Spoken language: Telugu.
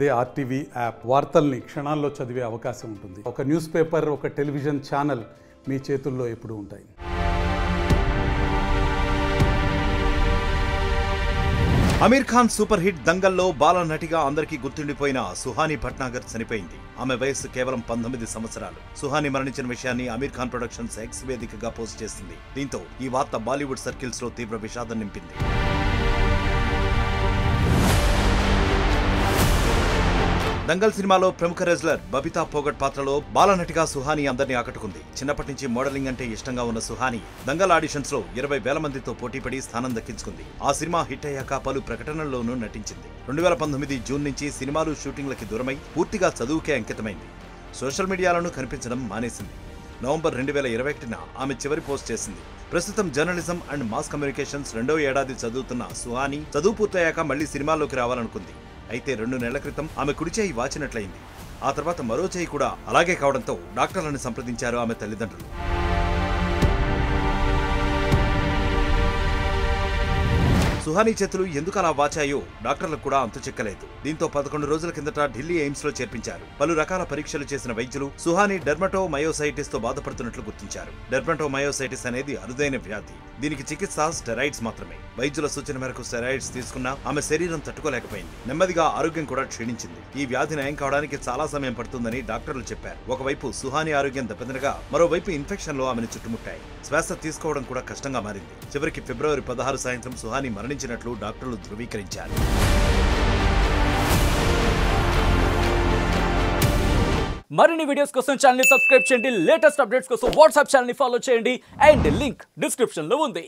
అదే ఆర్టీవీ యాప్ వార్తల్ని క్షణాల్లో చదివే అవకాశం ఉంటుంది. ఒక న్యూస్ పేపర్, ఒక టెలివిజన్ ఛానల్ మీ చేతుల్లో ఎప్పుడూ ఉంటాయి. అమీర్ ఖాన్ సూపర్ హిట్ దంగల్లో బాల నటిగా అందరికీ గుర్తుండిపోయిన సుహానీ భట్నాగర్ చనిపోయింది. ఆమె వయస్సు కేవలం 19 సంవత్సరాలు. సుహానీ మరణించిన విషయాన్ని అమీర్ ఖాన్ ప్రొడక్షన్స్ ఎక్స్ వేదికగా పోస్ట్ చేసింది. దీంతో ఈ వార్త బాలీవుడ్ సర్కిల్స్ లో తీవ్ర విషాదం నింపింది. దంగల్ సినిమాలో ప్రముఖ రెజ్లర్ బబితా పోగట్ పాత్రలో బాలనటిగా సుహానీ అందరినీ ఆకట్టుకుంది. చిన్నప్పటి నుంచి మోడలింగ్ అంటే ఇష్టంగా ఉన్న సుహానీ దంగల్ ఆడిషన్స్ లో 20,000 మందితో పోటీపడి స్థానం దక్కించుకుంది. ఆ సినిమా హిట్ అయ్యాక పలు ప్రకటనల్లోనూ నటించింది. 2019 జూన్ నుంచి సినిమాలు షూటింగ్లకి దూరమై పూర్తిగా చదువుకే అంకితమైంది. సోషల్ మీడియాలోనూ కనిపించడం మానేసింది. నవంబర్ 2021న ఆమె చివరి పోస్ట్ చేసింది. ప్రస్తుతం జర్నలిజం అండ్ మాస్ కమ్యూనికేషన్స్ 2వ ఏడాది చదువుతున్న సుహానీ చదువు పూర్తయ్యాక మళ్లీ సినిమాల్లోకి రావాలనుకుంది. అయితే 2 నెలల క్రితం ఆమె కుడి చేయి వాచినట్లయింది. ఆ తర్వాత మరో చేయి కూడా అలాగే కావడంతో డాక్టర్లను సంప్రదించారు ఆమె తల్లిదండ్రులు. సుహానీ చేతులు ఎందుకు అలా వాచాయో డాక్టర్లకు కూడా అంతు చిక్కలేదు. దీంతో 11 రోజుల కిందట ఢిల్లీ ఎయిమ్స్ లో చేర్పించారు. పలు రకాల పరీక్షలు చేసిన వైద్యులు సుహానీ డెర్మటోమయోసైటిస్ తో బాధపడుతున్నట్లు గుర్తించారు. డెర్మటోమయోసైటిస్ అనేది అరుదైన వ్యాధి. దీనికి చికిత్స స్టెరాయిడ్స్ మాత్రమే. వైద్యుల సూచన మేరకు స్టెరాయిడ్స్ తీసుకున్నా ఆమె శరీరం తట్టుకోలేకపోయింది. నెమ్మదిగా ఆరోగ్యం కూడా క్షీణించింది. ఈ వ్యాధి నయం కావడానికి చాలా సమయం పడుతుందని డాక్టర్లు చెప్పారు. ఒకవైపు సుహానీ ఆరోగ్యం దెబ్బతినగా మరోవైపు ఇన్ఫెక్షన్లు ఆమెను చుట్టుముట్టాయి. శ్వాస తీసుకోవడం కూడా కష్టంగా మారింది. చివరికి ఫిబ్రవరి 16 సాయంత్రం సుహానీ మరణించినట్లు డాక్టర్లు ధృవీకరించారు. మరిన్ని వీడియోస్ కోసం ఛానల్ ని సబ్స్క్రైబ్ చేయండి. లేటెస్ట్ అప్డేట్స్ కోసం వాట్సాప్ ఛానల్ ని ఫాలో చేయండి. అండ్ లింక్ డిస్క్రిప్షన్ లో ఉంది.